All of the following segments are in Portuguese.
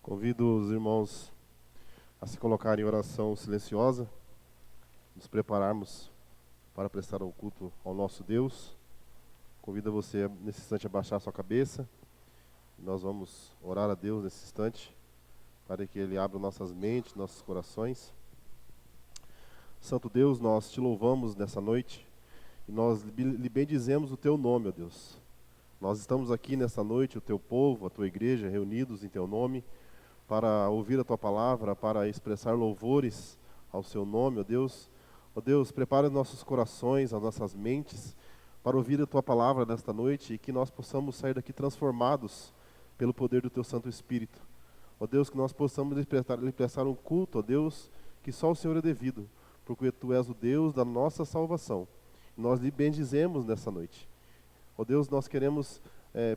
Convido os irmãos a se colocarem em oração silenciosa, nos prepararmos para prestar um culto ao nosso Deus. Convido você nesse instante a baixar sua cabeça. Nós vamos orar a Deus nesse instante, para que Ele abra nossas mentes, nossos corações. Santo Deus, nós te louvamos nessa noite e nós lhe bendizemos o teu nome, ó Deus. Nós estamos aqui nessa noite, o teu povo, a tua igreja, reunidos em teu nome, para ouvir a tua palavra, para expressar louvores ao seu nome, ó Deus. Ó Deus, prepara os nossos corações, as nossas mentes, para ouvir a tua palavra nesta noite e que nós possamos sair daqui transformados pelo poder do teu Santo Espírito. Ó Deus, que nós possamos lhe prestar um culto, ó Deus, que só o Senhor é devido, porque tu és o Deus da nossa salvação. Nós lhe bendizemos nessa noite. Ó Deus, nós queremos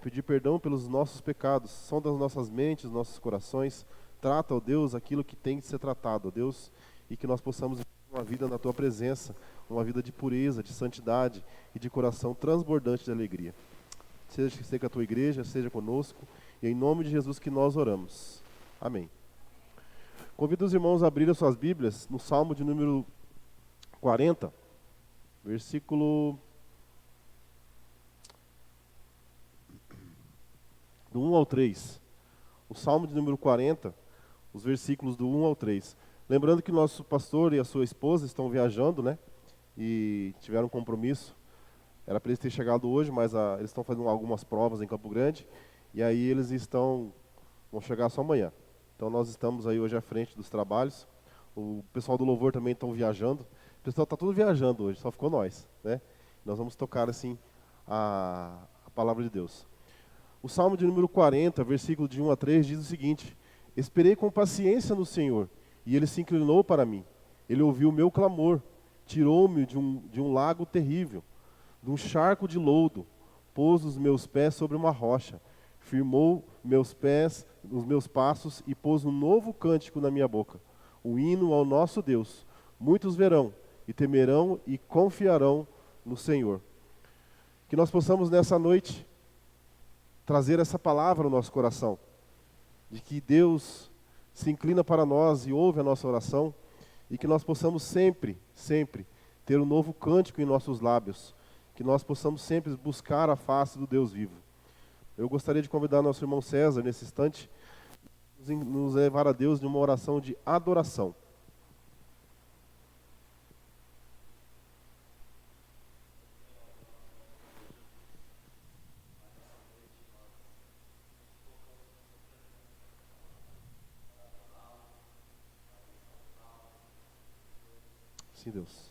pedir perdão pelos nossos pecados, sonda as nossas mentes, nossos corações, trata, ó Deus, aquilo que tem que ser tratado, ó Deus, e que nós possamos viver uma vida na tua presença, uma vida de pureza, de santidade e de coração transbordante de alegria. Seja com a tua igreja, seja conosco, e em nome de Jesus que nós oramos. Amém. Convido os irmãos a abrirem suas Bíblias no Salmo de número 40, versículo do 1 ao 3. O Salmo de número 40, os versículos do 1 ao 3. Lembrando que nosso pastor e a sua esposa estão viajando, né? E tiveram um compromisso. Era para eles terem chegado hoje, mas eles estão fazendo algumas provas em Campo Grande. E aí eles vão chegar só amanhã. Então nós estamos aí hoje à frente dos trabalhos. O pessoal do louvor também estão viajando. O pessoal está tudo viajando hoje, só ficou nós, né? Nós vamos tocar assim a palavra de Deus. O Salmo de número 40, versículo de 1 a 3, diz o seguinte: Esperei com paciência no Senhor, e Ele se inclinou para mim. Ele ouviu o meu clamor, tirou-me de um lago terrível, de um charco de lodo, pôs os meus pés sobre uma rocha, firmou meus pés, os meus passos, e pôs um novo cântico na minha boca, o hino ao nosso Deus. Muitos verão, e temerão, e confiarão no Senhor. Que nós possamos nessa noite trazer essa palavra no nosso coração, de que Deus se inclina para nós e ouve a nossa oração, e que nós possamos sempre, sempre ter um novo cântico em nossos lábios, que nós possamos sempre buscar a face do Deus vivo. Eu gostaria de convidar nosso irmão César, nesse instante, nos levar a Deus de uma oração de adoração. Sim, Deus.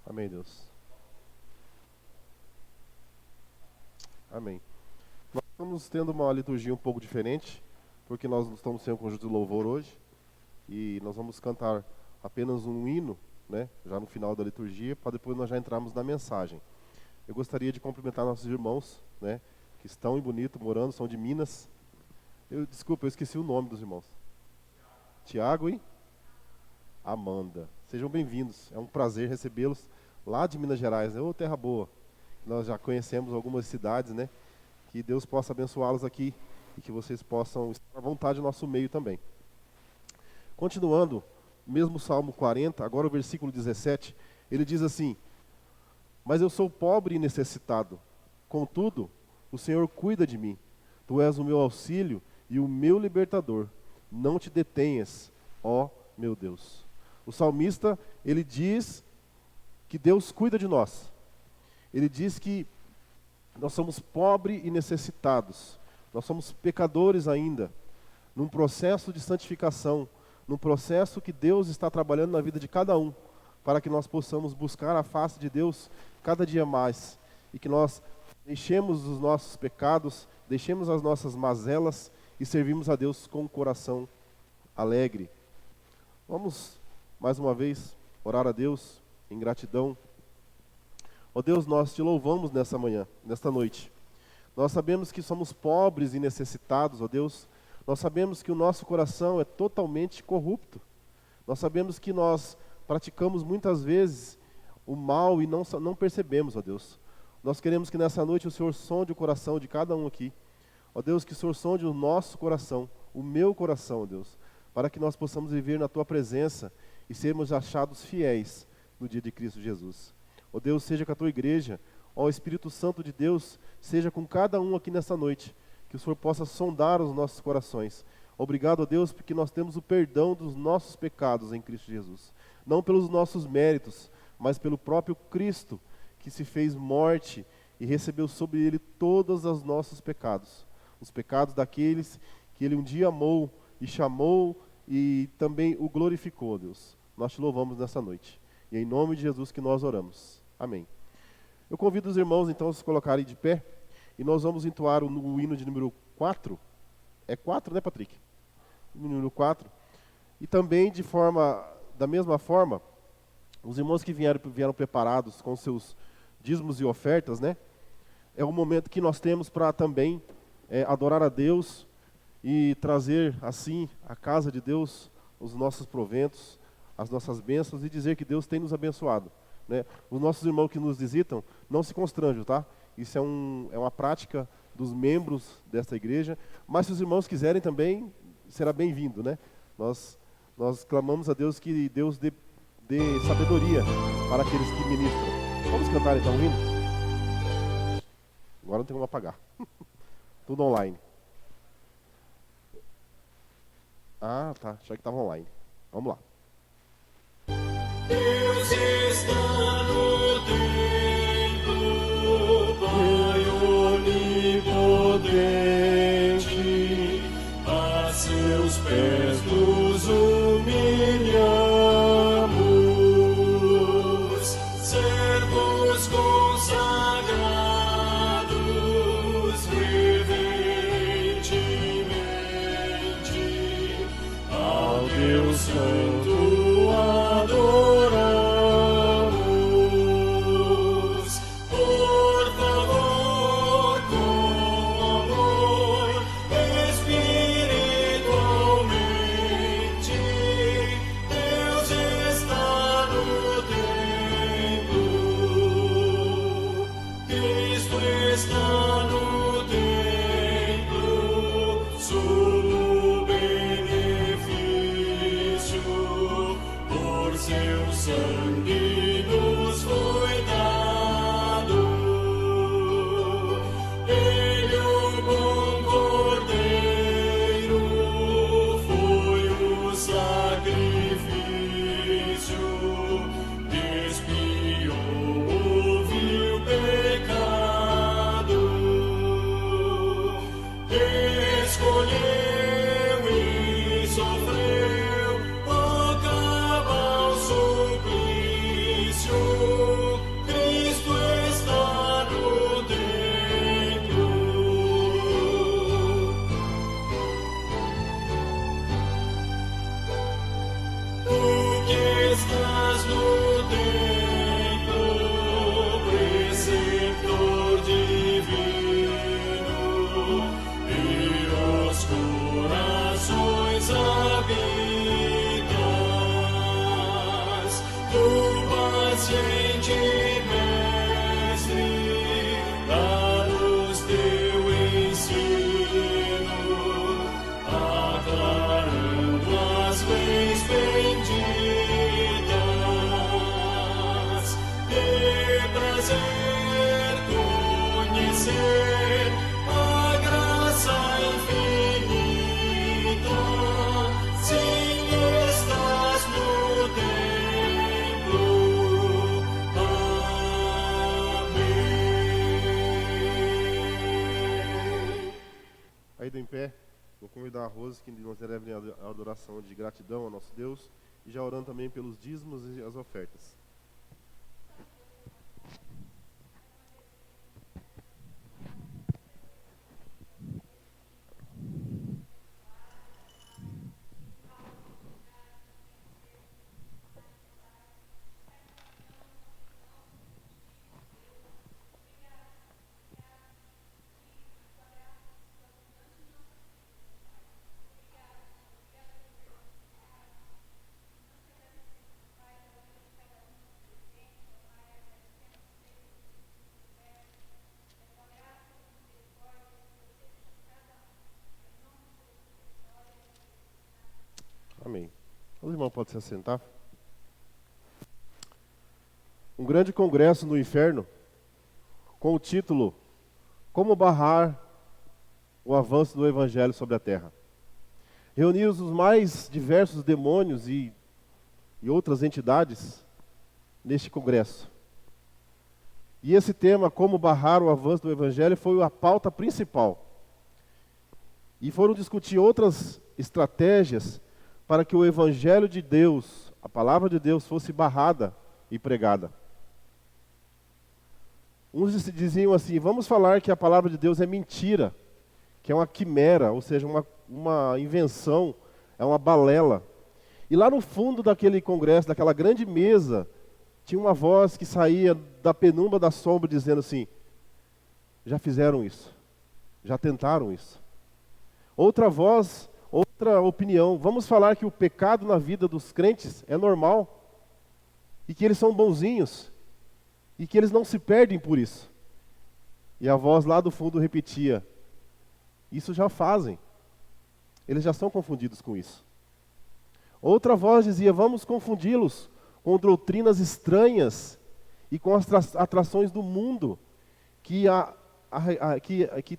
Amém, Deus. Amém. Nós estamos tendo uma liturgia um pouco diferente, porque nós não estamos sem um conjunto de louvor hoje, e nós vamos cantar apenas um hino, né, já no final da liturgia, para depois nós já entrarmos na mensagem. Eu gostaria de cumprimentar nossos irmãos, né, que estão em Bonito, morando, são de Minas. Desculpa, eu esqueci o nome dos irmãos. Tiago e Amanda. Sejam bem-vindos, é um prazer recebê-los lá de Minas Gerais, né? Ô, terra boa. Nós já conhecemos algumas cidades, né? Que Deus possa abençoá-los aqui e que vocês possam estar à vontade no nosso meio também. Continuando, mesmo Salmo 40, agora o versículo 17, ele diz assim: Mas eu sou pobre e necessitado, contudo, o Senhor cuida de mim. Tu és o meu auxílio e o meu libertador. Não te detenhas, ó meu Deus. O salmista, ele diz que Deus cuida de nós. Ele diz que nós somos pobres e necessitados. Nós somos pecadores ainda, num processo de santificação, num processo que Deus está trabalhando na vida de cada um, para que nós possamos buscar a face de Deus cada dia mais e que nós deixemos os nossos pecados, deixemos as nossas mazelas e servimos a Deus com o coração alegre. Vamos, mais uma vez, orar a Deus em gratidão. Ó Deus, nós te louvamos nessa manhã, nesta noite. Nós sabemos que somos pobres e necessitados, ó Deus. Nós sabemos que o nosso coração é totalmente corrupto. Nós sabemos que nós praticamos muitas vezes o mal e não percebemos, ó Deus. Nós queremos que nessa noite o Senhor sonde o coração de cada um aqui. Ó Deus, que o Senhor sonde o nosso coração, o meu coração, ó Deus, para que nós possamos viver na Tua presença e sermos achados fiéis no dia de Cristo Jesus. Ó Deus, seja com a Tua igreja, ó Espírito Santo de Deus, seja com cada um aqui nessa noite, que o Senhor possa sondar os nossos corações. Obrigado, ó Deus, porque nós temos o perdão dos nossos pecados em Cristo Jesus. Não pelos nossos méritos, mas pelo próprio Cristo, que se fez morte e recebeu sobre ele todos os nossos pecados. Os pecados daqueles que ele um dia amou e chamou e também o glorificou, Deus. Nós te louvamos nessa noite. E é em nome de Jesus que nós oramos. Amém. Eu convido os irmãos então a se colocarem de pé e nós vamos entoar o hino de número 4. É 4, né, Patrick? Número 4. E também da mesma forma, os irmãos que vieram preparados com seus dízimos e ofertas, né? É o momento que nós temos para também adorar a Deus e trazer assim à casa de Deus os nossos proventos, as nossas bênçãos e dizer que Deus tem nos abençoado, né? Os nossos irmãos que nos visitam, não se constranjam, tá? Isso é uma prática dos membros desta igreja, mas se os irmãos quiserem também, será bem-vindo, né? Nós clamamos a Deus que Deus dê sabedoria para aqueles que ministram. Vamos cantar então o hino? Agora não tem como apagar. Tudo online. Ah, tá. Achei que estava online. Vamos lá. Deus está no templo, Pai onipotente, a seus pés nos humilhamos, servos consagrados reverentemente ao Deus Santo adoramos. Por favor, com amor, espiritualmente, Deus está no templo, Cristo está no templo, sumo benefício, por seu sangue nos foi dado. Ele, o bom cordeiro, foi o sacrifício, expiou o vil pecado, escolheu e sofreu o cabal suplício. Cristo está no templo. Tu que estás no templo, preceptor divino, e os corações habitas, tu paciente mestre, dá-nos teu ensino, aclarando as leis benditas. De prazer conhecer a graça infinita, sim, estás no templo. Amém. Aí em pé, vou convidar a Rose que nos eleve a adoração de gratidão ao nosso Deus e já orando também pelos dízimos e as ofertas. Amém. Os irmãos podem se assentar. Um grande congresso no inferno, com o título Como barrar o avanço do Evangelho sobre a terra. Reuniu os mais diversos demônios e outras entidades neste congresso. E esse tema, como barrar o avanço do Evangelho, foi a pauta principal. E foram discutir outras estratégias para que o Evangelho de Deus, a palavra de Deus, fosse barrada e pregada. Uns diziam assim, vamos falar que a palavra de Deus é mentira, que é uma quimera, ou seja, uma invenção, é uma balela. E lá no fundo daquele congresso, daquela grande mesa, tinha uma voz que saía da penumbra da sombra dizendo assim, já fizeram isso, já tentaram isso. Outra voz, outra opinião, vamos falar que o pecado na vida dos crentes é normal, e que eles são bonzinhos, e que eles não se perdem por isso. E a voz lá do fundo repetia, isso já fazem, eles já são confundidos com isso. Outra voz dizia, vamos confundi-los com doutrinas estranhas e com as atrações do mundo, que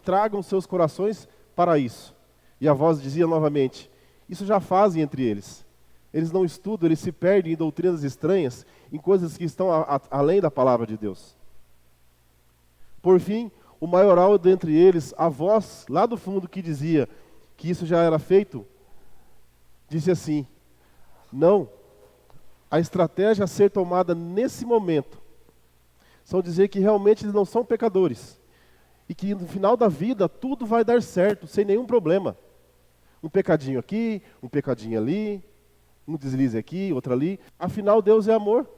tragam seus corações para isso. E a voz dizia novamente, isso já fazem entre eles. Eles não estudam, eles se perdem em doutrinas estranhas, em coisas que estão além da palavra de Deus. Por fim, o maioral dentre eles, a voz lá do fundo que dizia que isso já era feito, disse assim, não, a estratégia a ser tomada nesse momento são dizer que realmente eles não são pecadores e que no final da vida tudo vai dar certo, sem nenhum problema. Um pecadinho aqui, um pecadinho ali, um deslize aqui, outro ali. Afinal, Deus é amor.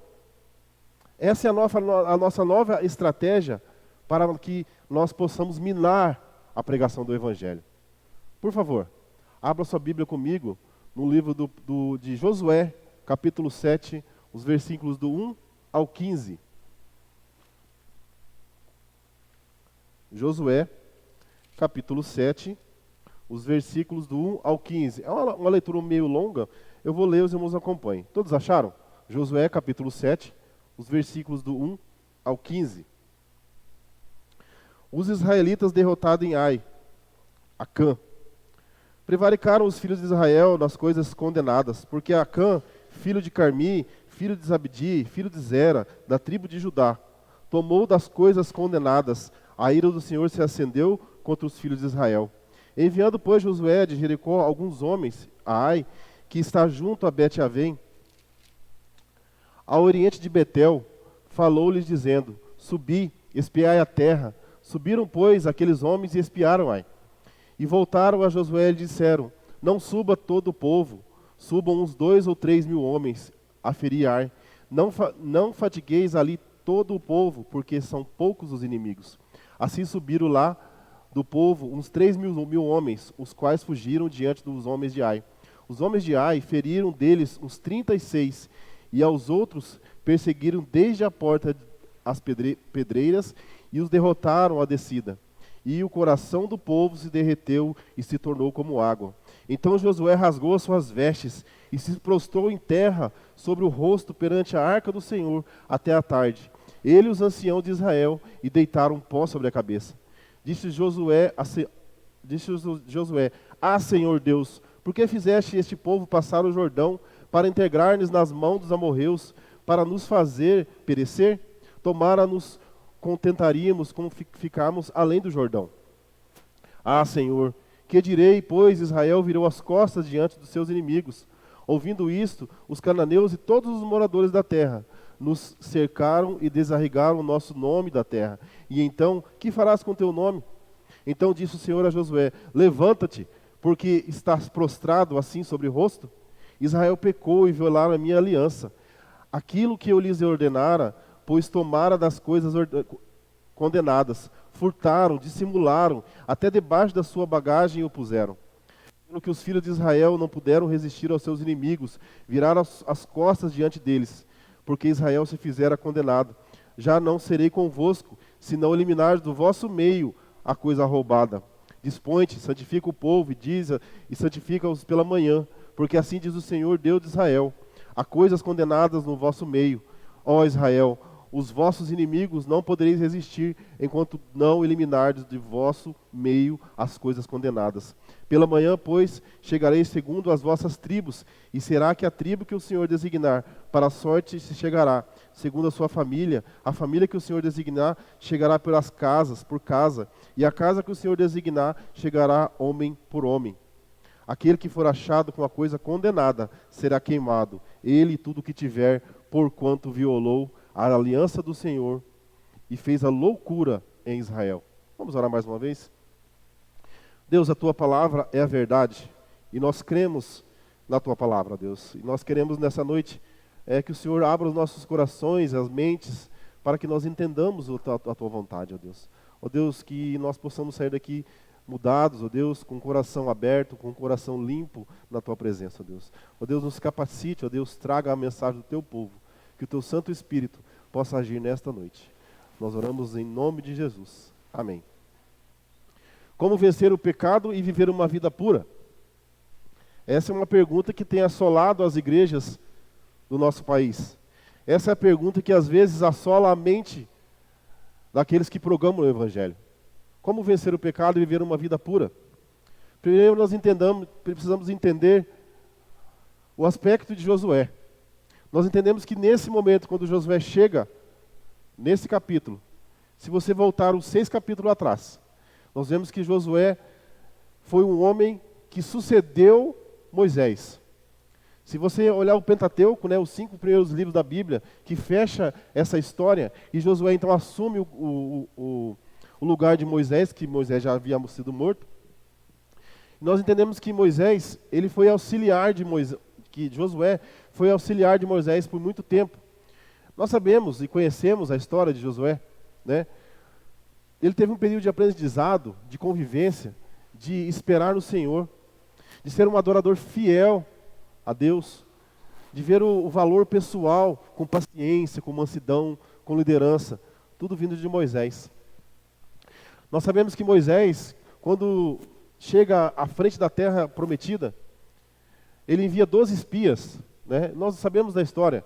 Essa é a nossa nova estratégia para que nós possamos minar a pregação do Evangelho. Por favor, abra sua Bíblia comigo no livro de Josué, capítulo 7, os versículos do 1 ao 15. Josué, capítulo 7, os versículos do 1 ao 15. É uma leitura meio longa, eu vou ler, os irmãos acompanhem. Todos acharam? Josué, capítulo 7, os versículos do 1 ao 15. Os israelitas derrotados em Ai, Acã, prevaricaram os filhos de Israel nas coisas condenadas, porque Acã, filho de Carmi, filho de Zabdi, filho de Zera, da tribo de Judá, tomou das coisas condenadas, a ira do Senhor se acendeu contra os filhos de Israel. Enviando, pois, Josué de Jericó alguns homens a Ai, que está junto a Bet-Avém, ao oriente de Betel, falou-lhes dizendo, subi, espiai a terra. Subiram, pois, aqueles homens e espiaram Ai. E voltaram a Josué e lhe disseram, não suba todo o povo, subam uns 2 ou 3 mil homens a ferir Ai. Não fatigueis ali todo o povo, porque são poucos os inimigos. Assim subiram lá do povo uns 3 mil homens, os quais fugiram diante dos homens de Ai. Os homens de Ai feriram deles uns 36, e aos outros perseguiram desde a porta as pedreiras, e os derrotaram à descida. E o coração do povo se derreteu e se tornou como água. Então Josué rasgou as suas vestes e se prostrou em terra sobre o rosto perante a arca do Senhor até a tarde. Ele e os anciãos de Israel e deitaram pó sobre a cabeça. Disse Josué, Senhor Deus, por que fizeste este povo passar o Jordão para integrar-nos nas mãos dos amorreus, para nos fazer perecer? Tomara nos contentaríamos com ficarmos além do Jordão. Ah, Senhor, que direi, pois Israel virou as costas diante dos seus inimigos. Ouvindo isto, os cananeus e todos os moradores da terra nos cercaram e desarraigaram o nosso nome da terra. E então, que farás com teu nome? Então disse o Senhor a Josué: levanta-te, porque estás prostrado assim sobre o rosto? Israel pecou e violaram a minha aliança. Aquilo que eu lhes ordenara, pois tomara das coisas condenadas. Furtaram, dissimularam, até debaixo da sua bagagem o puseram. Pelo que os filhos de Israel não puderam resistir aos seus inimigos, viraram as costas diante deles, porque Israel se fizera condenado. Já não serei convosco, se não eliminar do vosso meio a coisa roubada. Dispõe-te, santifica o povo, e santifica-os pela manhã, porque assim diz o Senhor, Deus de Israel: há coisas condenadas no vosso meio. Ó Israel, os vossos inimigos não podereis resistir, enquanto não eliminardes de vosso meio as coisas condenadas. Pela manhã, pois, chegareis segundo as vossas tribos, e será que a tribo que o Senhor designar para a sorte se chegará, segundo a sua família. A família que o Senhor designar chegará pelas casas, por casa, e a casa que o Senhor designar chegará homem por homem. Aquele que for achado com a coisa condenada será queimado, ele e tudo que tiver, porquanto violou a aliança do Senhor e fez a loucura em Israel. Vamos orar mais uma vez? Deus, a Tua palavra é a verdade, e nós cremos na Tua palavra, Deus. E nós queremos nessa noite que o Senhor abra os nossos corações, as mentes, para que nós entendamos a Tua vontade, ó Deus. Ó Deus, que nós possamos sair daqui mudados, ó Deus, com o coração aberto, com o coração limpo na Tua presença, ó Deus. Ó Deus, nos capacite, ó Deus, traga a mensagem do Teu povo, que o Teu Santo Espírito possa agir nesta noite. Nós oramos em nome de Jesus. Amém. Como vencer o pecado e viver uma vida pura? Essa é uma pergunta que tem assolado as igrejas do nosso país. Essa é a pergunta que às vezes assola a mente daqueles que proclamam o Evangelho. Como vencer o pecado e viver uma vida pura? Primeiro nós precisamos entender o aspecto de Josué. Nós entendemos que nesse momento, quando Josué chega, nesse capítulo, se você voltar os 6 capítulos atrás, nós vemos que Josué foi um homem que sucedeu Moisés. Se você olhar o Pentateuco, os 5 primeiros livros da Bíblia, que fecha essa história, e Josué então assume o lugar de Moisés, que Moisés já havia sido morto. Nós entendemos que Moisés, ele foi auxiliar de Moisés, que Josué foi auxiliar de Moisés por muito tempo. Nós sabemos e conhecemos a história de Josué, né? Ele teve um período de aprendizado, de convivência, de esperar no Senhor, de ser um adorador fiel a Deus, de ver o valor pessoal com paciência, com mansidão, com liderança, tudo vindo de Moisés. Nós sabemos que Moisés, quando chega à frente da terra prometida, ele envia 12 espias, né? Nós sabemos da história.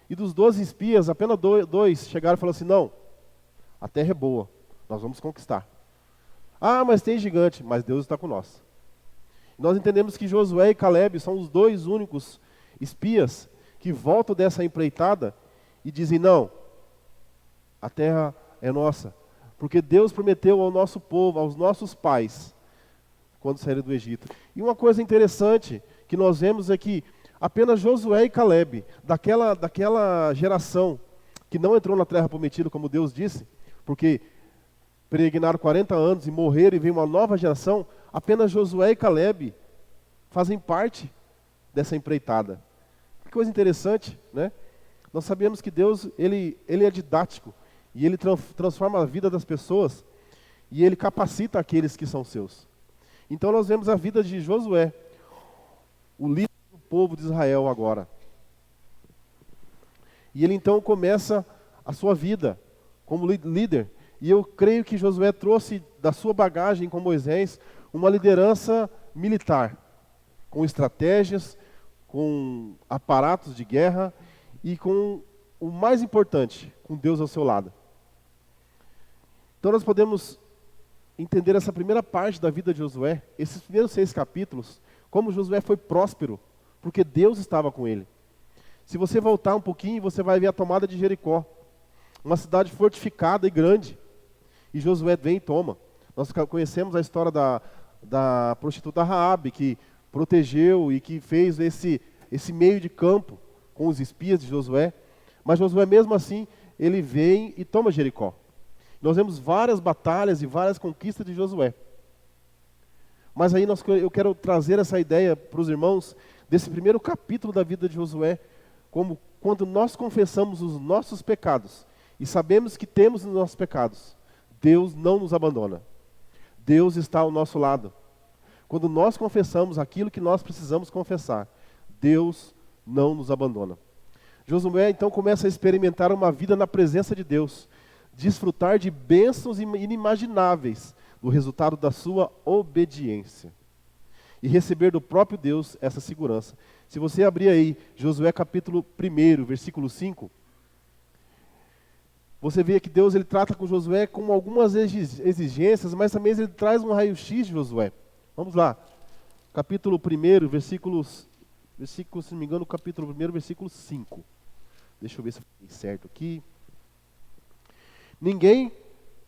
E dos 12 espias, apenas 2 chegaram e falaram assim: não, a terra é boa, nós vamos conquistar. Ah, mas tem gigante, mas Deus está com nós. Nós entendemos que Josué e Caleb são os 2 únicos espias que voltam dessa empreitada e dizem: não, a terra é nossa. Porque Deus prometeu ao nosso povo, aos nossos pais, quando saíram do Egito. E uma coisa interessante que nós vemos é que apenas Josué e Caleb, daquela geração que não entrou na terra prometida, como Deus disse, porque peregrinaram 40 anos e morreram e veio uma nova geração, apenas Josué e Caleb fazem parte dessa empreitada. Que coisa interessante, né? Nós sabemos que Deus, ele é didático, e ele transforma a vida das pessoas, e ele capacita aqueles que são seus. Então nós vemos a vida de Josué, o líder do povo de Israel agora. E ele então começa a sua vida como líder. E eu creio que Josué trouxe da sua bagagem com Moisés uma liderança militar, com estratégias, com aparatos de guerra e com o mais importante, com Deus ao seu lado. Então nós podemos entender essa primeira parte da vida de Josué, esses primeiros 6 capítulos, como Josué foi próspero, porque Deus estava com ele. Se você voltar um pouquinho, você vai ver a tomada de Jericó, uma cidade fortificada e grande, e Josué vem e toma. Nós conhecemos a história da prostituta Raabe, que protegeu e que fez esse meio de campo com os espias de Josué, mas Josué mesmo assim, ele vem e toma Jericó. Nós vemos várias batalhas e várias conquistas de Josué. Mas aí eu quero trazer essa ideia para os irmãos, desse primeiro capítulo da vida de Josué, como quando nós confessamos os nossos pecados, e sabemos que temos os nossos pecados, Deus não nos abandona. Deus está ao nosso lado. Quando nós confessamos aquilo que nós precisamos confessar, Deus não nos abandona. Josué então começa a experimentar uma vida na presença de Deus, desfrutar de bênçãos inimagináveis do resultado da sua obediência e receber do próprio Deus essa segurança. Se você abrir aí Josué capítulo 1, versículo 5, você vê que Deus ele trata com Josué com algumas exigências, mas também ele traz um raio-x de Josué. Vamos lá, capítulo 1, versículo, se não me engano, capítulo 1, versículo 5. Deixa eu ver se eu falei certo aqui. Ninguém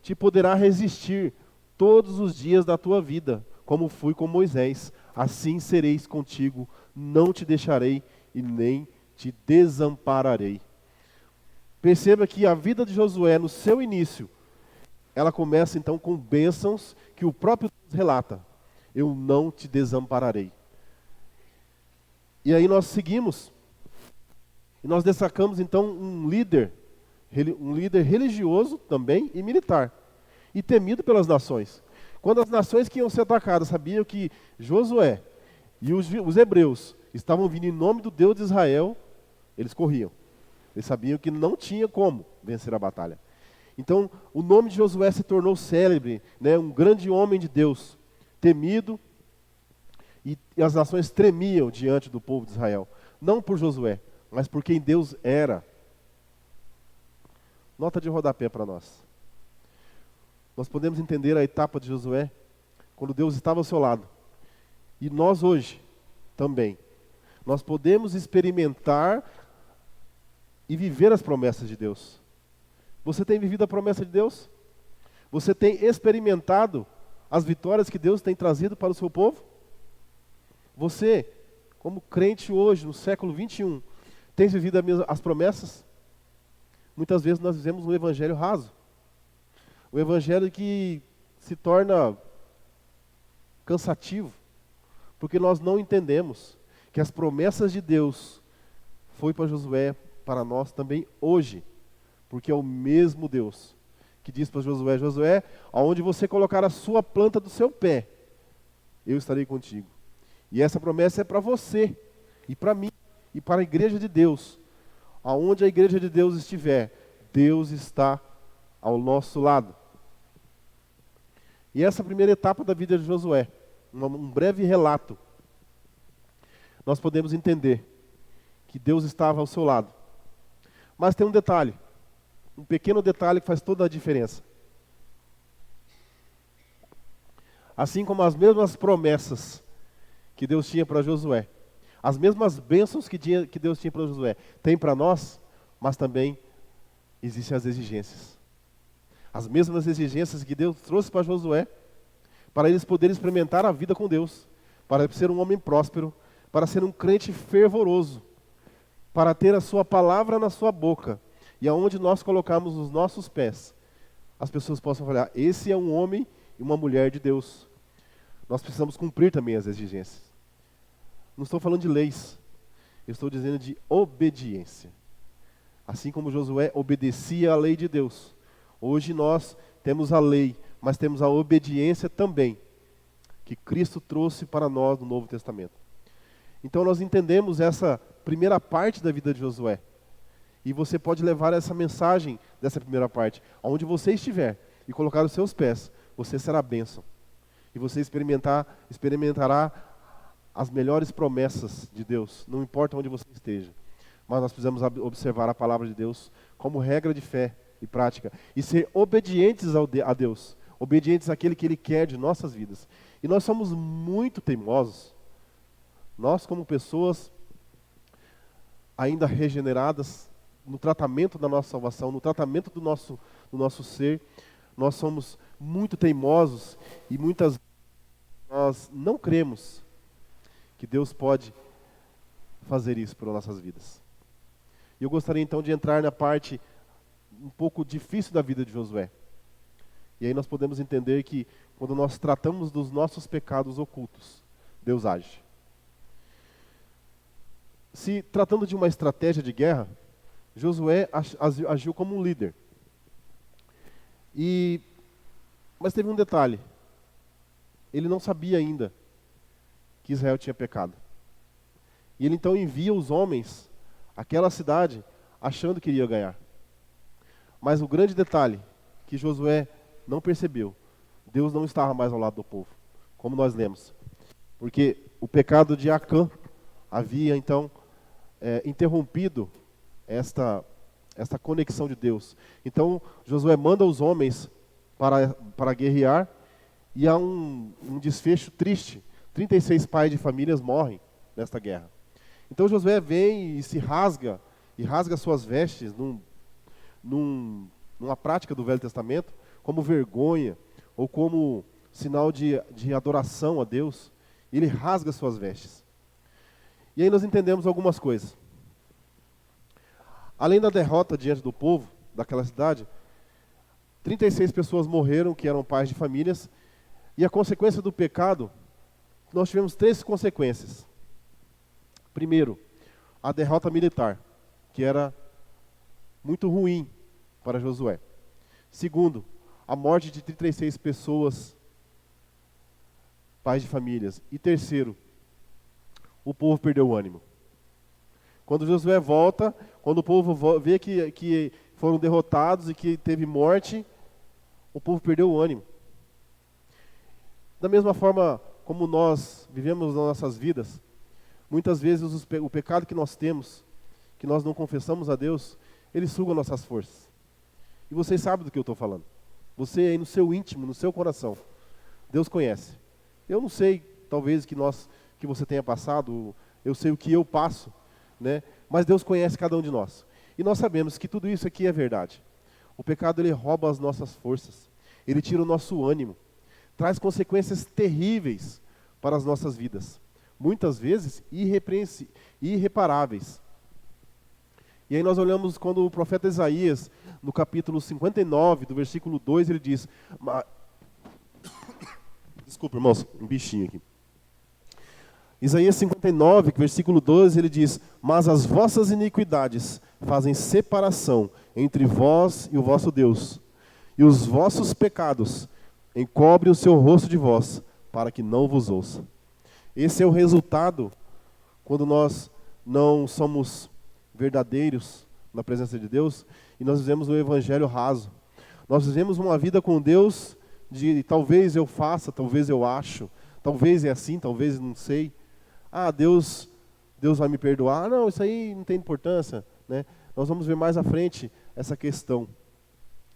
te poderá resistir todos os dias da tua vida, como fui com Moisés. Assim sereis contigo, não te deixarei e nem te desampararei. Perceba que a vida de Josué, no seu início, ela começa então com bênçãos que o próprio Deus relata. Eu não te desampararei. E aí nós seguimos, e nós destacamos então um líder religioso também e militar, e temido pelas nações. Quando as nações que iam ser atacadas sabiam que Josué e os hebreus estavam vindo em nome do Deus de Israel, eles corriam. Eles sabiam que não tinha como vencer a batalha. Então, o nome de Josué se tornou célebre, né? Um grande homem de Deus, temido, e as nações tremiam diante do povo de Israel. Não por Josué, mas por quem Deus era. Nota de rodapé para nós. Nós podemos entender a etapa de Josué quando Deus estava ao seu lado. E nós hoje também. Nós podemos experimentar e viver as promessas de Deus. Você tem vivido a promessa de Deus? Você tem experimentado as vitórias que Deus tem trazido para o seu povo? Você, como crente hoje, no século 21, tem vivido as promessas? Muitas vezes nós vivemos um evangelho raso. Um evangelho que se torna cansativo, porque nós não entendemos que as promessas de Deus foi para Josué, para nós também hoje, porque é o mesmo Deus que diz para Josué: Josué, aonde você colocar a sua planta do seu pé, eu estarei contigo. E essa promessa é para você, e para mim, e para a igreja de Deus. Aonde a igreja de Deus estiver, Deus está ao nosso lado. E essa primeira etapa da vida de Josué, um breve relato, nós podemos entender que Deus estava ao seu lado. Mas tem um detalhe, um pequeno detalhe que faz toda a diferença. Assim como as mesmas promessas que Deus tinha para Josué, as mesmas bênçãos que Deus tinha para Josué, tem para nós, mas também existem as exigências. As mesmas exigências que Deus trouxe para Josué, para eles poderem experimentar a vida com Deus, para ser um homem próspero, para ser um crente fervoroso, para ter a sua palavra na sua boca, e aonde nós colocamos os nossos pés, as pessoas possam falar: esse é um homem e uma mulher de Deus. Nós precisamos cumprir também as exigências. Não estou falando de leis, eu estou dizendo de obediência. Assim como Josué obedecia à lei de Deus, hoje nós temos a lei, mas temos a obediência também, que Cristo trouxe para nós no Novo Testamento. Então nós entendemos essa primeira parte da vida de Josué. E você pode levar essa mensagem dessa primeira parte, aonde você estiver, e colocar os seus pés, você será bênção. E você experimentará as melhores promessas de Deus, não importa onde você esteja. Mas nós precisamos observar a palavra de Deus como regra de fé e prática, e ser obedientes a Deus, obedientes àquele que Ele quer de nossas vidas. E nós somos muito teimosos, nós como pessoas ainda regeneradas, no tratamento da nossa salvação, no tratamento do nosso ser, nós somos muito teimosos e muitas vezes nós não cremos que Deus pode fazer isso por nossas vidas. E eu gostaria então de entrar na parte um pouco difícil da vida de Josué. E aí nós podemos entender que quando nós tratamos dos nossos pecados ocultos, Deus age. Se tratando de uma estratégia de guerra, Josué agiu como um líder. Mas teve um detalhe. Ele não sabia ainda que Israel tinha pecado. E ele então envia os homens àquela cidade achando que iria ganhar. Mas o grande detalhe que Josué não percebeu, Deus não estava mais ao lado do povo, como nós lemos. Porque o pecado de Acã havia então interrompido esta conexão de Deus. Então Josué manda os homens para guerrear e há um desfecho triste. 36 pais de famílias morrem nesta guerra. Então Josué vem e se rasga suas vestes numa prática do Velho Testamento, como vergonha ou como sinal de adoração a Deus. Ele rasga suas vestes. E aí nós entendemos algumas coisas. Além da derrota diante do povo daquela cidade, 36 pessoas morreram que eram pais de famílias, e a consequência do pecado, nós tivemos 3 consequências. Primeiro, a derrota militar, que era muito ruim para Josué. Segundo, a morte de 36 pessoas, pais de famílias. E terceiro, o povo perdeu o ânimo. Quando Josué volta, quando o povo vê que foram derrotados e que teve morte, o povo perdeu o ânimo. Da mesma forma como nós vivemos nas nossas vidas, muitas vezes o pecado que nós temos, que nós não confessamos a Deus, ele suga nossas forças. E vocês sabem do que eu estou falando. Você aí no seu íntimo, no seu coração, Deus conhece. Eu não sei, talvez, que você tenha passado, eu sei o que eu passo, né? Mas Deus conhece cada um de nós. E nós sabemos que tudo isso aqui é verdade. O pecado, ele rouba as nossas forças. Ele tira o nosso ânimo. Traz consequências terríveis para as nossas vidas. Muitas vezes irreparáveis. E aí nós olhamos quando o profeta Isaías, no capítulo 59, do versículo 2, ele diz... Desculpa, irmãos, um bichinho aqui. Isaías 59, versículo 12, ele diz: mas as vossas iniquidades fazem separação entre vós e o vosso Deus, e os vossos pecados encobrem o seu rosto de vós, para que não vos ouça. Esse é o resultado quando nós não somos verdadeiros na presença de Deus e nós vivemos um evangelho raso. Nós vivemos uma vida com Deus de talvez eu faça, talvez eu acho, talvez é assim, talvez não sei. Ah, Deus vai me perdoar. Não, isso aí não tem importância, né? Nós vamos ver mais à frente essa questão.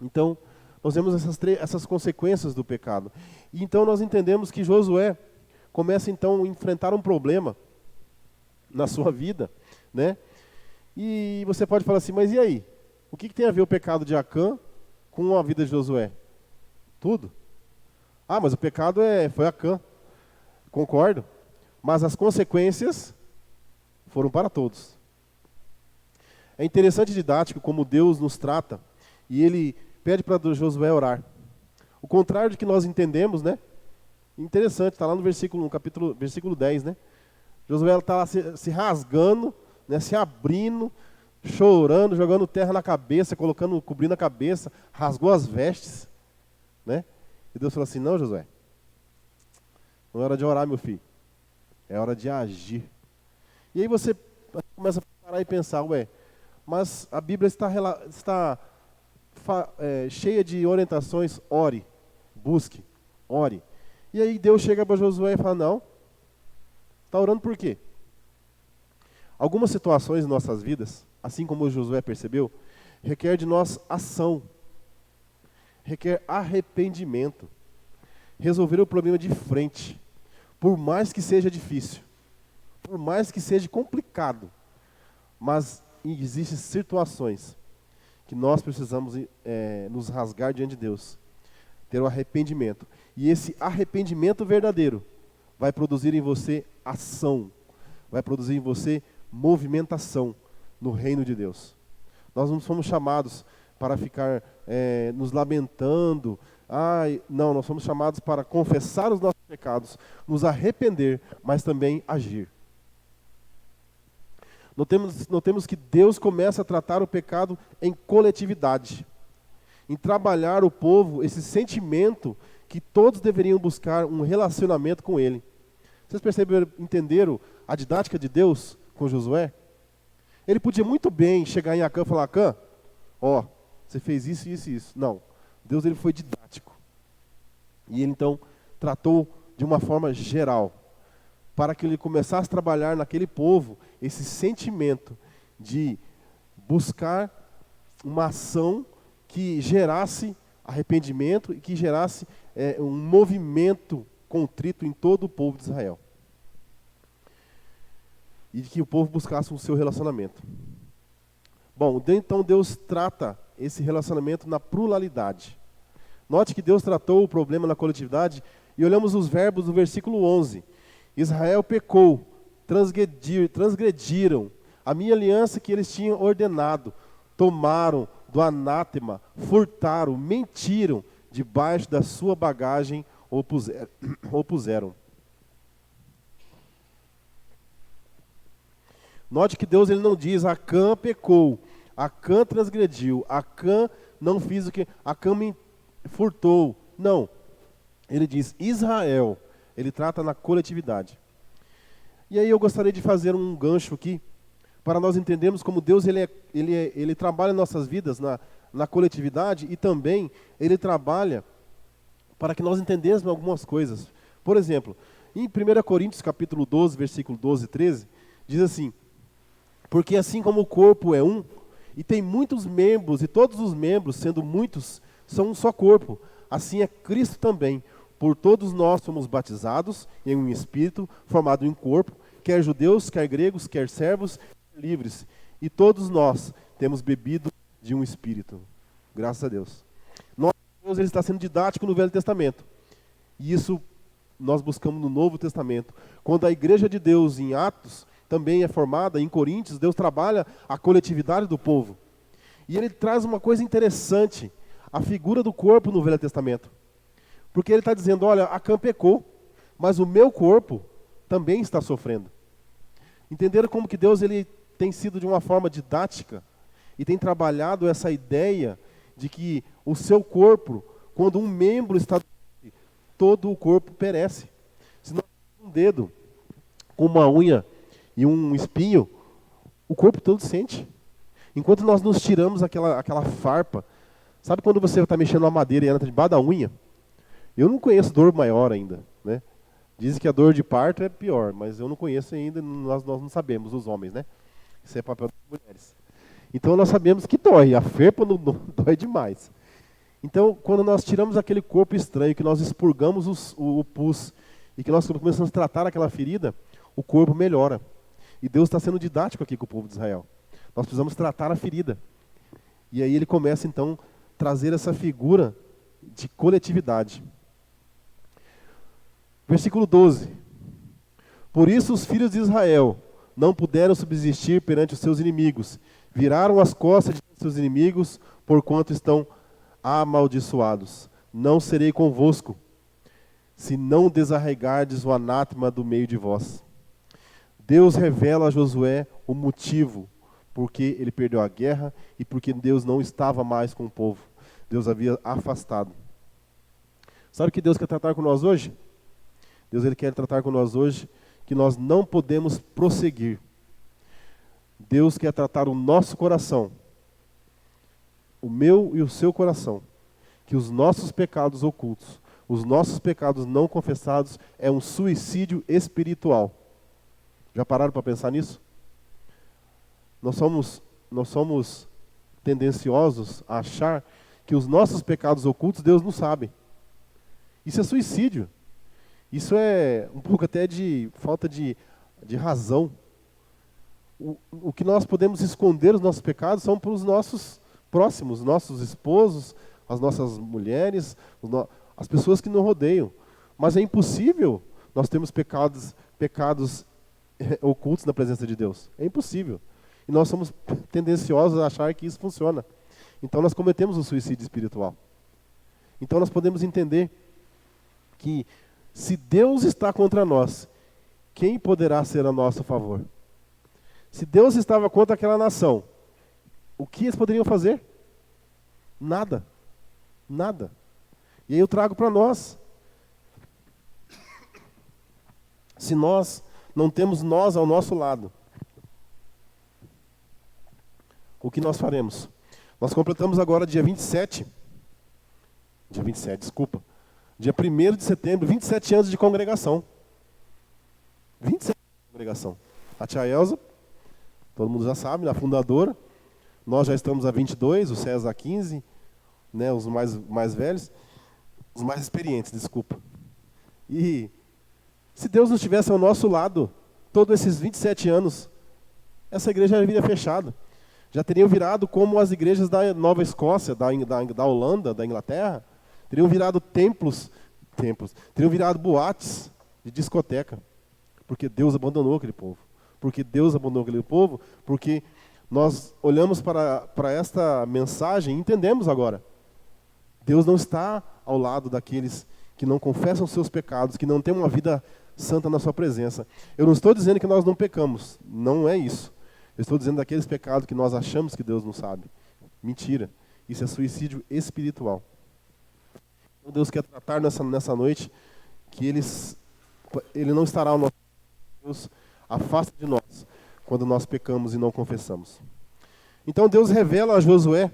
Então, nós vemos essas consequências do pecado. E então nós entendemos que Josué começa então a enfrentar um problema na sua vida, né? E você pode falar assim, mas e aí? O que tem a ver o pecado de Acã com a vida de Josué? Tudo. Ah, mas o pecado foi Acã. Concordo. Mas as consequências foram para todos. É interessante e didático como Deus nos trata, e Ele pede para Josué orar. O contrário de que nós entendemos, né? Interessante, está lá no versículo 10, né? Josué está lá se rasgando, né? Se abrindo, chorando, jogando terra na cabeça, cobrindo a cabeça, rasgou as vestes, né? E Deus falou assim, não, Josué, não é hora de orar, meu filho. É hora de agir. E aí você começa a parar e pensar, mas a Bíblia está cheia de orientações, ore, busque, ore. E aí Deus chega para Josué e fala, não, está orando por quê? Algumas situações em nossas vidas, assim como Josué percebeu, requer de nós ação, requer arrependimento, resolver o problema de frente. Por mais que seja difícil, por mais que seja complicado, mas existem situações que nós precisamos nos rasgar diante de Deus, ter o arrependimento. E esse arrependimento verdadeiro vai produzir em você ação, vai produzir em você movimentação no reino de Deus. Nós não somos chamados para ficar nos lamentando. Não, nós somos chamados para confessar os nossos pecados, nos arrepender, mas também agir. Notemos que Deus começa a tratar o pecado em coletividade, em trabalhar o povo, esse sentimento que todos deveriam buscar um relacionamento com Ele. Vocês entenderam a didática de Deus com Josué? Ele podia muito bem chegar em Acã e falar: Acã, você fez isso, isso e isso. Não, Deus ele foi didático. E ele então tratou de uma forma geral, para que ele começasse a trabalhar naquele povo esse sentimento de buscar uma ação que gerasse arrependimento e que gerasse um movimento contrito em todo o povo de Israel. E de que o povo buscasse o seu relacionamento. Bom, então Deus trata esse relacionamento na pluralidade. Note que Deus tratou o problema na coletividade e olhamos os verbos do versículo 11. Israel pecou, transgrediram a minha aliança que eles tinham ordenado, tomaram do anátema, furtaram, mentiram, debaixo da sua bagagem opuseram. Note que Deus ele não diz: Acã pecou, Acã transgrediu, Acã não fez o que, Acã me furtou. Não, ele diz Israel, ele trata na coletividade. E aí eu gostaria de fazer um gancho aqui, para nós entendermos como Deus ele trabalha em nossas vidas na coletividade e também ele trabalha para que nós entendamos algumas coisas. Por exemplo, em 1 Coríntios capítulo 12, versículo 12 e 13, diz assim: porque assim como o corpo é um, e tem muitos membros, e todos os membros, sendo muitos, são um só corpo, assim é Cristo também. Por todos nós somos batizados em um Espírito, formado em um corpo, quer judeus, quer gregos, quer servos, quer livres. E todos nós temos bebido de um Espírito. Graças a Deus. Deus ele está sendo didático no Velho Testamento. E isso nós buscamos no Novo Testamento. Quando a igreja de Deus em Atos também é formada, em Coríntios, Deus trabalha a coletividade do povo. E ele traz uma coisa interessante, a figura do corpo no Velho Testamento. Porque ele está dizendo: olha, Acã pecou, mas o meu corpo também está sofrendo. Entenderam como que Deus ele tem sido de uma forma didática e tem trabalhado essa ideia de que o seu corpo, quando um membro está doente, todo o corpo perece. Se nós temos um dedo com uma unha e um espinho, o corpo todo sente. Enquanto nós nos tiramos aquela farpa, sabe quando você está mexendo na madeira e ela está debaixo da unha? Eu não conheço dor maior ainda, né? Dizem que a dor de parto é pior, mas eu não conheço ainda, nós não sabemos, os homens, né? Isso é papel das mulheres. Então nós sabemos que dói, a ferpa não dói demais. Então, quando nós tiramos aquele corpo estranho, que nós expurgamos o pus, e que nós começamos a tratar aquela ferida, o corpo melhora. E Deus está sendo didático aqui com o povo de Israel. Nós precisamos tratar a ferida. E aí ele começa então a trazer essa figura de coletividade. Versículo 12. Por isso os filhos de Israel não puderam subsistir perante os seus inimigos. Viraram as costas de seus inimigos, porquanto estão amaldiçoados. Não serei convosco, se não desarraigardes o anátema do meio de vós. Deus revela a Josué o motivo porque ele perdeu a guerra e porque Deus não estava mais com o povo. Deus havia afastado. Sabe o que Deus quer tratar com nós hoje? Deus ele quer tratar com nós hoje que nós não podemos prosseguir. Deus quer tratar o nosso coração, o meu e o seu coração, que os nossos pecados ocultos, os nossos pecados não confessados é um suicídio espiritual. Já pararam para pensar nisso? Nós somos tendenciosos a achar que os nossos pecados ocultos Deus não sabe. Isso é suicídio. Isso é um pouco até de falta de razão. O que nós podemos esconder os nossos pecados são para os nossos próximos, nossos esposos, as nossas mulheres, as pessoas que nos rodeiam. Mas é impossível nós termos pecados ocultos na presença de Deus. É impossível. E nós somos tendenciosos a achar que isso funciona. Então nós cometemos o suicídio espiritual. Então nós podemos entender que se Deus está contra nós, quem poderá ser a nosso favor? Se Deus estava contra aquela nação, o que eles poderiam fazer? Nada. Nada. E aí eu trago para nós. Se nós não temos nós ao nosso lado, o que nós faremos? Nós completamos agora dia 27, dia 1º de setembro, 27 anos de congregação. 27 anos de congregação. A tia Elza, todo mundo já sabe, a fundadora. Nós já estamos há 22, o César há 15, né, os mais velhos, os mais experientes, desculpa. E se Deus não estivesse ao nosso lado, todos esses 27 anos, essa igreja já viria fechada. Já teriam virado como as igrejas da Nova Escócia, da Holanda, da Inglaterra. Teriam virado templos, teriam virado boates de discoteca. Porque Deus abandonou aquele povo. Porque Deus abandonou aquele povo, porque nós olhamos para esta mensagem e entendemos agora. Deus não está ao lado daqueles que não confessam seus pecados, que não têm uma vida santa na sua presença. Eu não estou dizendo que nós não pecamos, não é isso. Eu estou dizendo daqueles pecados que nós achamos que Deus não sabe. Mentira. Isso é suicídio espiritual. Deus quer tratar nessa noite que Ele não estará ao nosso lado. Deus afasta de nós quando nós pecamos e não confessamos. Então Deus revela a Josué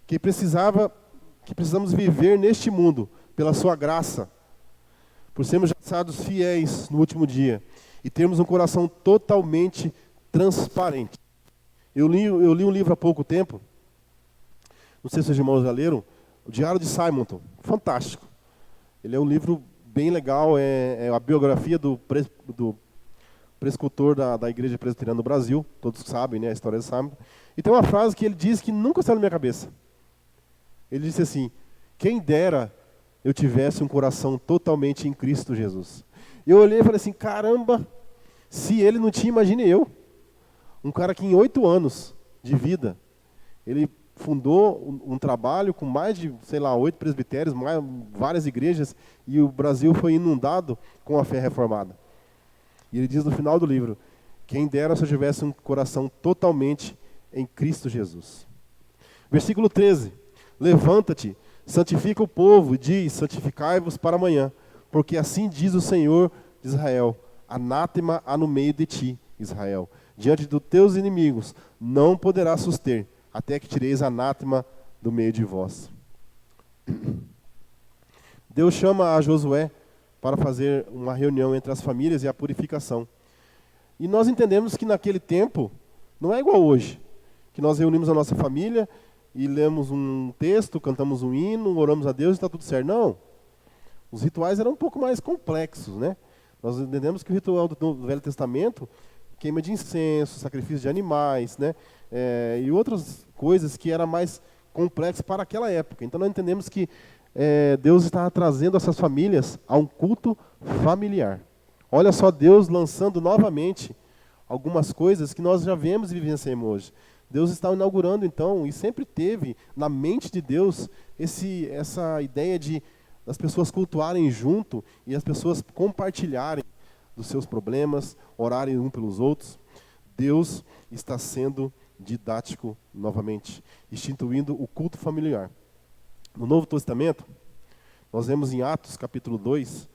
que precisamos viver neste mundo pela sua graça, por sermos achados fiéis no último dia e termos um coração totalmente transparente. Eu li um livro há pouco tempo, não sei se os irmãos já leram, o Diário de Simonton, fantástico. Ele é um livro bem legal, é a biografia do prescultor da Igreja Presbiteriana do Brasil, todos sabem, né, a história de Simonton. E tem uma frase que ele diz que nunca saiu na minha cabeça. Ele disse assim: quem dera eu tivesse um coração totalmente em Cristo Jesus. Eu olhei e falei assim, caramba, se ele não tinha, imagine eu. Um cara que em 8 anos de vida, ele fundou um trabalho com mais de, 8 presbitérios, várias igrejas, e o Brasil foi inundado com a fé reformada. E ele diz no final do livro, quem dera se eu tivesse um coração totalmente em Cristo Jesus. Versículo 13, levanta-te, santifica o povo, e diz, santificai-vos para amanhã, porque assim diz o Senhor de Israel, anátema há no meio de ti, Israel. Diante dos teus inimigos não poderás suster, até que tireis anátema do meio de vós. Deus chama a Josué para fazer uma reunião entre as famílias e a purificação. E nós entendemos que naquele tempo, não é igual hoje, que nós reunimos a nossa família e lemos um texto, cantamos um hino, oramos a Deus e está tudo certo. Não. Os rituais eram um pouco mais complexos, né? Nós entendemos que o ritual do Velho Testamento, queima de incenso, sacrifício de animais, né? E outras coisas que eram mais complexas para aquela época. Então nós entendemos que Deus estava trazendo essas famílias a um culto familiar. Olha só Deus lançando novamente algumas coisas que nós já vemos e vivenciamos hoje. Deus está inaugurando então, e sempre teve na mente de Deus essa ideia de as pessoas cultuarem junto e as pessoas compartilharem dos seus problemas, orarem um pelos outros. Deus está sendo didático novamente, instituindo o culto familiar. No Novo Testamento, nós vemos em Atos capítulo 2,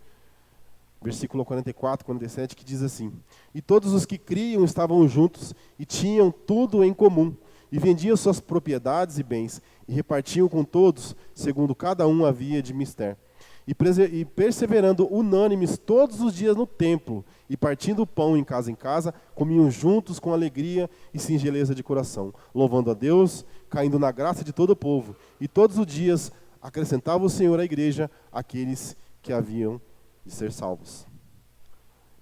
versículo 44, 47, que diz assim: e todos os que criam estavam juntos e tinham tudo em comum, e vendiam suas propriedades e bens, e repartiam com todos, segundo cada um havia de mister. E perseverando unânimes todos os dias no templo, e partindo o pão em casa, comiam juntos com alegria e singeleza de coração, louvando a Deus, caindo na graça de todo o povo. E todos os dias acrescentava o Senhor à igreja aqueles que haviam de ser salvos.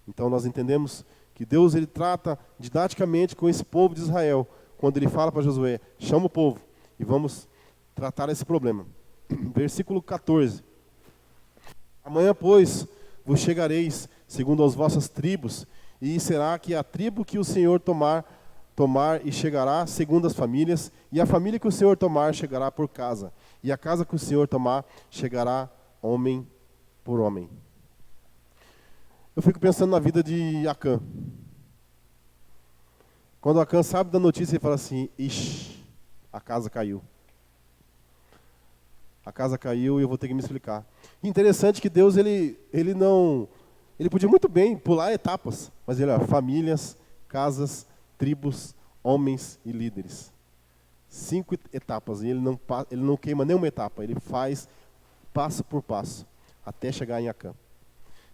Então nós entendemos que Deus ele trata didaticamente com esse povo de Israel, quando ele fala para Josué, chama o povo e vamos tratar esse problema. Versículo 14. Amanhã, pois, vos chegareis, segundo as vossas tribos, e será que a tribo que o Senhor tomar e chegará segundo as famílias, e a família que o Senhor tomar chegará por casa, e a casa que o Senhor tomar chegará homem por homem. Eu fico pensando na vida de Acã. Quando Acã sabe da notícia, ele fala assim: ixi, a casa caiu. A casa caiu e eu vou ter que me explicar. Interessante que Deus, ele podia muito bem pular etapas, mas ele, famílias, casas, tribos, homens e líderes. 5 etapas, e ele não queima nenhuma etapa, ele faz passo por passo, até chegar em Acã.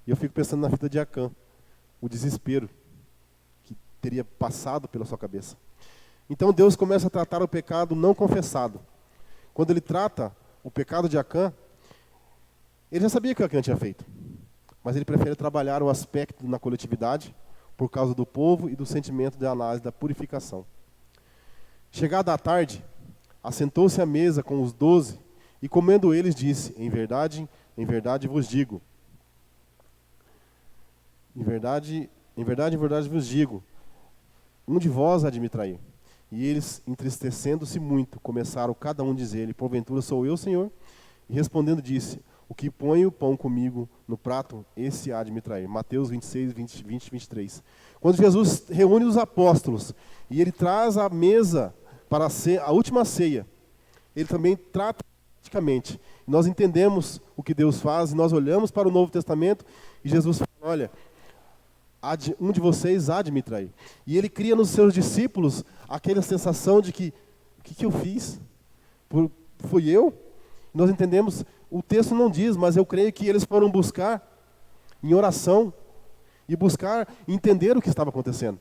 E eu fico pensando na vida de Acã, o desespero que teria passado pela sua cabeça. Então Deus começa a tratar o pecado não confessado. Quando ele trata o pecado de Acã, ele já sabia o que Acã tinha feito, mas ele prefere trabalhar o aspecto na coletividade por causa do povo e do sentimento de análise da purificação. Chegada a tarde, assentou-se à mesa com os 12 e comendo eles disse: em verdade vos digo, em verdade vos digo, um de vós há de me trair. E eles, entristecendo-se muito, começaram cada um a dizer-lhe: porventura sou eu, Senhor? E respondendo disse: o que põe o pão comigo no prato, esse há de me trair. Mateus 26, 20, 23. Quando Jesus reúne os apóstolos e ele traz a mesa para a última ceia, ele também trata praticamente. Nós entendemos o que Deus faz, e nós olhamos para o Novo Testamento e Jesus fala: olha, um de vocês há de me trair. E ele cria nos seus discípulos aquela sensação de que, o que eu fiz? Fui eu? Nós entendemos, o texto não diz, mas eu creio que eles foram buscar em oração e buscar entender o que estava acontecendo.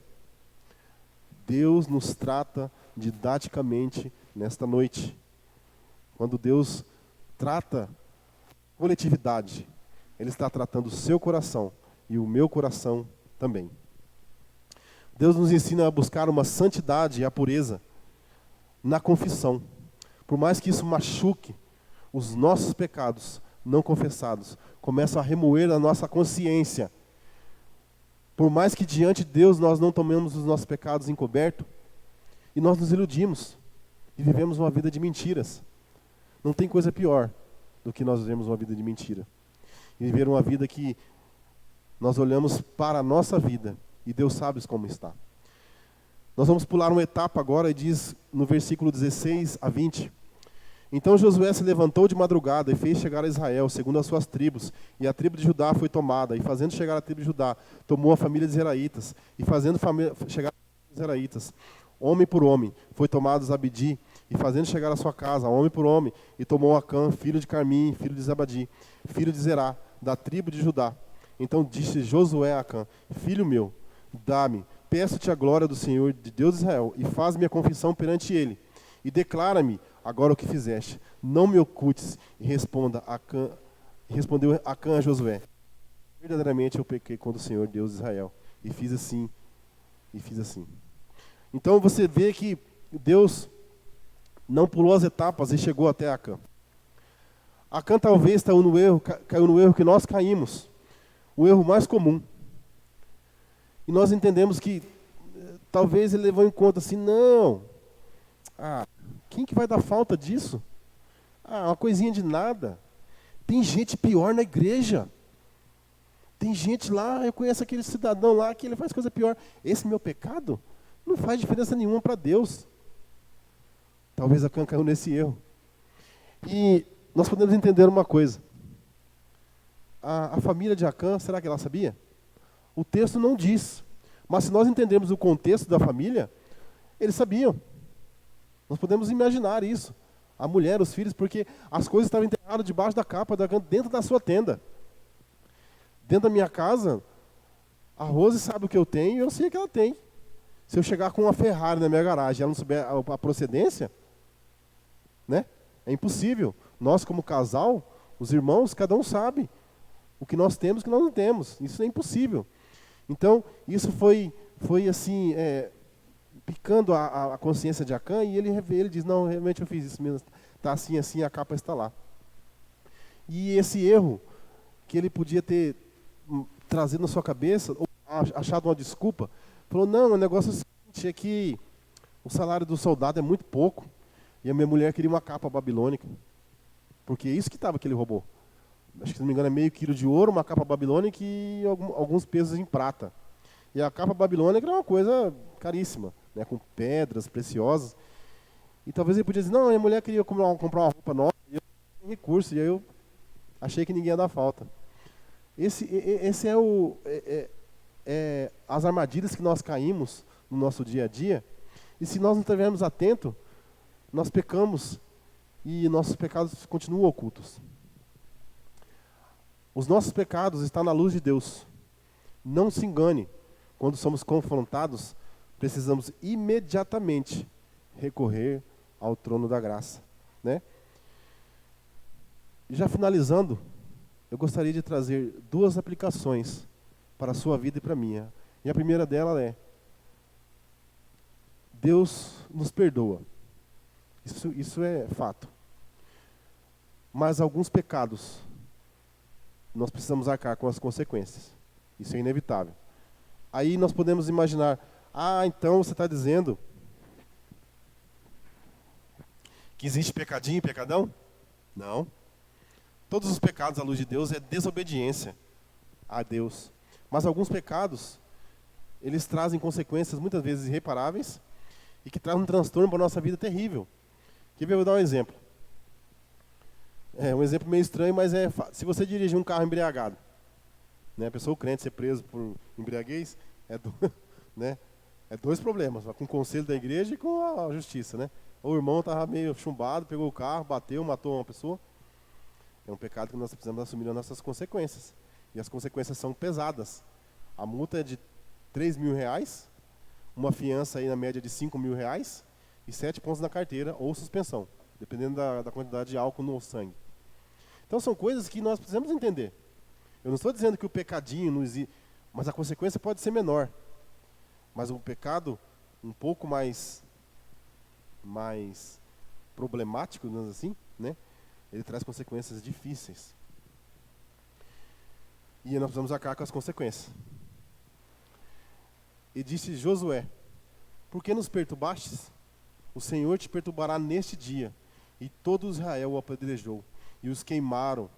Deus nos trata didaticamente nesta noite. Quando Deus trata coletividade, Ele está tratando o seu coração e o meu coração também. Deus nos ensina a buscar uma santidade e a pureza na confissão. Por mais que isso machuque, os nossos pecados não confessados começam a remoer a nossa consciência. Por mais que diante de Deus nós não tomemos os nossos pecados encobertos, e nós nos iludimos e vivemos uma vida de mentiras. Não tem coisa pior do que nós vivemos uma vida de mentira. E viver uma vida que nós olhamos para a nossa vida e Deus sabe como está. Nós vamos pular uma etapa agora e diz no versículo 16 a 20. Então Josué se levantou de madrugada e fez chegar a Israel, segundo as suas tribos. E a tribo de Judá foi tomada. E fazendo chegar a tribo de Judá, tomou a família de Zeraitas. E fazendo chegar a Zeraitas, homem por homem, foi tomado Zabdi. E fazendo chegar a sua casa, homem por homem, e tomou Acã, filho de Carmim, filho de Zabadi, filho de Zerá, da tribo de Judá. Então disse Josué a Acã: filho meu, dá-me, peço-te a glória do Senhor, de Deus de Israel, e faz minha confissão perante ele. E declara-me agora o que fizeste. Não me ocultes. E respondeu Acã a Josué: verdadeiramente eu pequei contra o Senhor, Deus de Israel, e fiz assim, e fiz assim. Então você vê que Deus não pulou as etapas e chegou até Acã. Acã talvez caiu no erro que nós caímos, o erro mais comum. E nós entendemos que talvez ele levou em conta assim: não, quem que vai dar falta disso? Uma coisinha de nada. Tem gente pior na igreja. Tem gente lá, eu conheço aquele cidadão lá que ele faz coisa pior. Esse meu pecado não faz diferença nenhuma para Deus. Talvez Acã caiu nesse erro. E nós podemos entender uma coisa. A família de Acã, será que ela sabia? O texto não diz. Mas se nós entendermos o contexto da família, eles sabiam. Nós podemos imaginar isso. A mulher, os filhos, porque as coisas estavam enterradas debaixo da capa, dentro da sua tenda. Dentro da minha casa, a Rose sabe o que eu tenho e eu sei o que ela tem. Se eu chegar com uma Ferrari na minha garagem e ela não souber a procedência, né? É impossível. Nós, como casal, os irmãos, cada um sabe o que nós temos e o que nós não temos. Isso é impossível. Então, isso foi assim, picando a consciência de Acã, e ele diz: não, realmente eu fiz isso mesmo. Está assim, assim, a capa está lá. E esse erro que ele podia ter trazido na sua cabeça, ou achado uma desculpa. Falou, não, o negócio é o seguinte, é que o salário do soldado é muito pouco. E a minha mulher queria uma capa babilônica. Porque é isso que estava que ele roubou. Acho que, se não me engano, é meio quilo de ouro, uma capa babilônica e alguns pesos em prata. E a capa babilônica era uma coisa caríssima, né, com pedras preciosas. E talvez ele podia dizer, não, minha mulher queria comprar uma roupa nova, e eu não tinha recurso, e aí eu achei que ninguém ia dar falta. Esse é as armadilhas que nós caímos no nosso dia a dia. E se nós não estivermos atentos, nós pecamos e nossos pecados continuam ocultos. Os nossos pecados estão na luz de Deus. Não se engane. Quando somos confrontados, precisamos imediatamente recorrer ao trono da graça, né? E já finalizando, eu gostaria de trazer 2 aplicações para a sua vida e para a minha. E a primeira dela é: Deus nos perdoa. Isso é fato. Mas alguns pecados, nós precisamos arcar com as consequências. Isso é inevitável. Aí nós podemos imaginar, então você está dizendo que existe pecadinho e pecadão? Não. Todos os pecados à luz de Deus é desobediência a Deus. Mas alguns pecados, eles trazem consequências muitas vezes irreparáveis e que trazem um transtorno para a nossa vida terrível. Quer ver? Eu vou dar um exemplo. É um exemplo meio estranho, mas se você dirigir um carro embriagado, né, a pessoa crente ser preso por embriaguez, né, é 2 problemas, com o conselho da igreja e com a justiça, né? O irmão estava meio chumbado, pegou o carro, bateu, matou uma pessoa. É um pecado que nós precisamos assumir as nossas consequências. E as consequências são pesadas. A multa é de R$3.000, uma fiança aí na média de R$5.000 e 7 pontos na carteira ou suspensão, dependendo da quantidade de álcool no sangue. Então são coisas que nós precisamos entender. Eu não estou dizendo que o pecadinho não existe, mas a consequência pode ser menor. Mas o pecado um pouco mais problemático, digamos assim, né? Ele traz consequências difíceis. E nós precisamos arcar com as consequências. E disse Josué: por que nos perturbastes? O Senhor te perturbará neste dia. E todo Israel o apedrejou, e os queimaram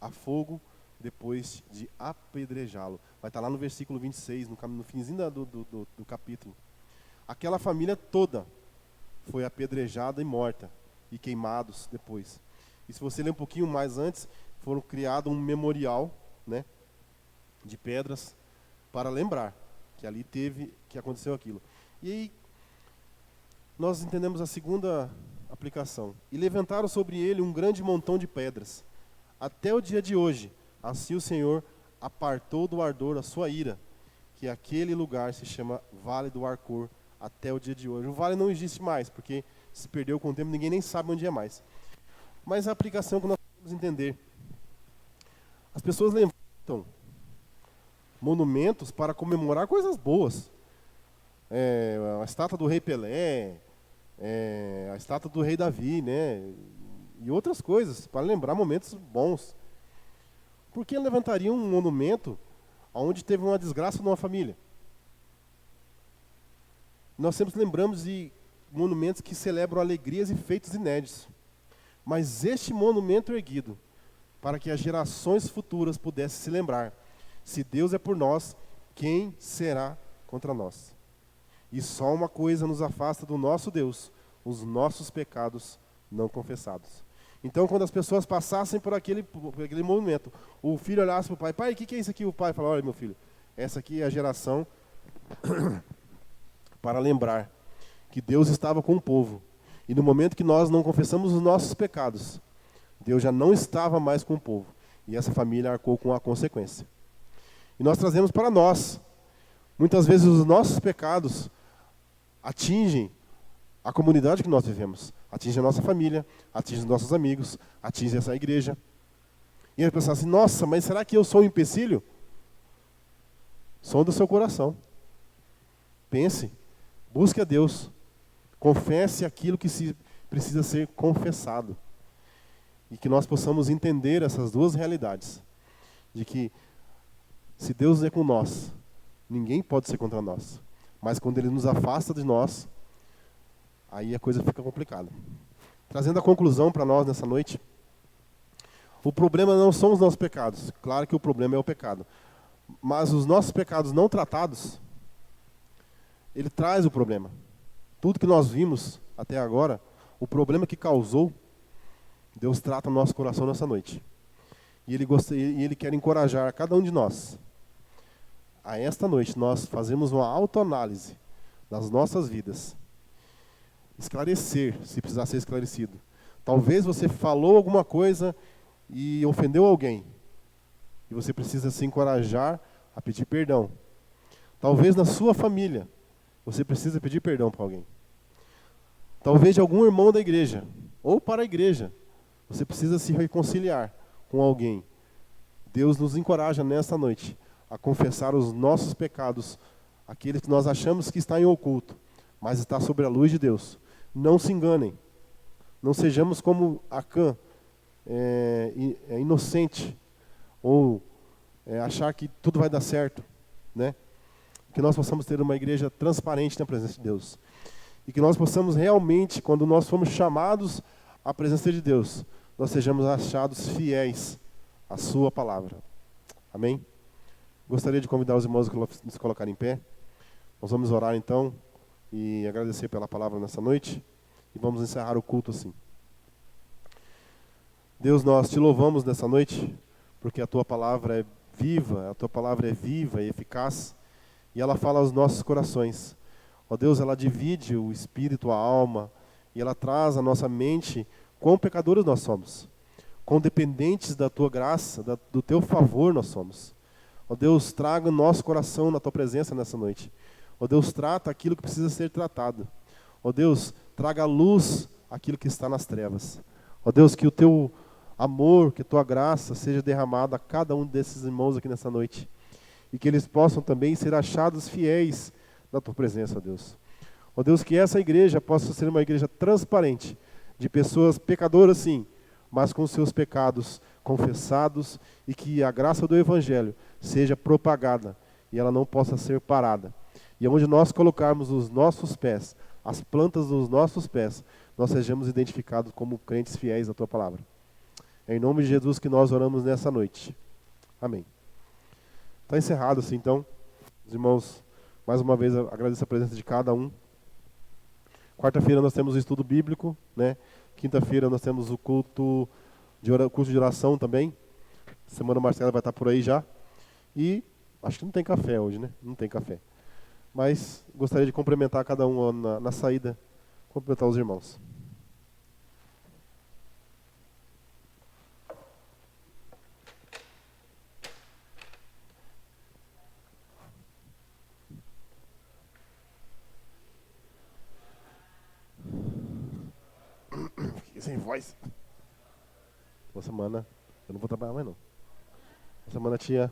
a fogo depois de apedrejá-lo. Vai estar lá no versículo 26, no finzinho do capítulo. Aquela família toda foi apedrejada e morta, e queimados depois. E se você ler um pouquinho mais antes, foram criado um memorial, né, de pedras, para lembrar que ali que aconteceu aquilo. E aí, nós entendemos a segunda aplicação. E levantaram sobre ele um grande montão de pedras. Até o dia de hoje, assim o Senhor apartou do ardor a sua ira, que aquele lugar se chama Vale do Arcor, até o dia de hoje. O vale não existe mais, porque se perdeu com o tempo, ninguém nem sabe onde é mais. Mas a aplicação que nós temos que entender. As pessoas levantam monumentos para comemorar coisas boas. A estátua do rei Pelé, a estátua do rei Davi, né? E outras coisas, para lembrar momentos bons. Por que levantariam um monumento onde teve uma desgraça numa família? Nós sempre lembramos de monumentos que celebram alegrias e feitos inéditos. Mas este monumento erguido, para que as gerações futuras pudessem se lembrar, se Deus é por nós, quem será contra nós? E só uma coisa nos afasta do nosso Deus, os nossos pecados não confessados. Então, quando as pessoas passassem por aquele monumento, o filho olhasse para o pai: pai, o que é isso aqui? O pai fala: olha, meu filho, essa aqui é a geração para lembrar que Deus estava com o povo. E no momento que nós não confessamos os nossos pecados, Deus já não estava mais com o povo. E essa família arcou com a consequência. E nós trazemos para nós. Muitas vezes os nossos pecados atingem a comunidade que nós vivemos. Atingem a nossa família, atingem os nossos amigos, atingem essa igreja. E aí pensar assim: nossa, mas será que eu sou um empecilho? Sonda o seu coração. Pense, busque a Deus. Confesse aquilo que precisa ser confessado. E que nós possamos entender essas duas realidades. De que, se Deus é com nós, Ninguém pode ser contra nós. Mas quando Ele nos afasta de nós, aí a coisa fica complicada. Trazendo a conclusão para nós nessa noite, o problema não são os nossos pecados. Claro que o problema é o pecado. Mas os nossos pecados não tratados, ele traz o problema. Tudo que nós vimos até agora, o problema que causou, Deus trata no nosso coração nessa noite. E Ele quer encorajar cada um de nós. A esta noite nós fazemos uma autoanálise das nossas vidas. Esclarecer, se precisar ser esclarecido. Talvez você falou alguma coisa e ofendeu alguém. E você precisa se encorajar a pedir perdão. Talvez na sua família, você precisa pedir perdão para alguém. Talvez de algum irmão da igreja, ou para a igreja, você precisa se reconciliar com alguém. Deus nos encoraja nesta noite a confessar os nossos pecados, aqueles que nós achamos que está em oculto, mas está sobre a luz de Deus. Não se enganem. Não sejamos como Acã, inocente, ou achar que tudo vai dar certo, né? Que nós possamos ter uma igreja transparente na presença de Deus. E que nós possamos realmente, quando nós formos chamados à presença de Deus, nós sejamos achados fiéis à sua palavra. Amém? Gostaria de convidar os irmãos a se colocarem em pé. Nós vamos orar então e agradecer pela palavra nessa noite. E vamos encerrar o culto assim. Deus, nós te louvamos nessa noite, porque a tua palavra é viva, a tua palavra é viva e eficaz, e ela fala aos nossos corações. Ó Deus, ela divide o espírito, a alma, e ela traz à nossa mente quão pecadores nós somos, quão dependentes da tua graça, do teu favor nós somos. Ó Deus, traga o nosso coração na tua presença nessa noite. Ó Deus, trata aquilo que precisa ser tratado. Ó Deus, traga à luz aquilo que está nas trevas. Ó Deus, que o teu amor, que a tua graça seja derramada a cada um desses irmãos aqui nessa noite. E que eles possam também ser achados fiéis na tua presença, ó Deus. Ó Deus, que essa igreja possa ser uma igreja transparente, de pessoas pecadoras sim, mas com seus pecados confessados, e que a graça do Evangelho seja propagada e ela não possa ser parada. E onde nós colocarmos os nossos pés, as plantas dos nossos pés, nós sejamos identificados como crentes fiéis à tua palavra. É em nome de Jesus que nós oramos nessa noite. Amém. Está encerrado assim então. Os irmãos, mais uma vez agradeço a presença de cada um. Quarta-feira nós temos o estudo bíblico, né? Quinta-feira nós temos o curso de oração também. Semana Marcela vai estar por aí já. E acho que não tem café hoje, né? Não tem café. Mas gostaria de cumprimentar cada um na saída, cumprimentar os irmãos. Fiquei sem voz. Uma semana eu não vou trabalhar mais não. Uma semana tinha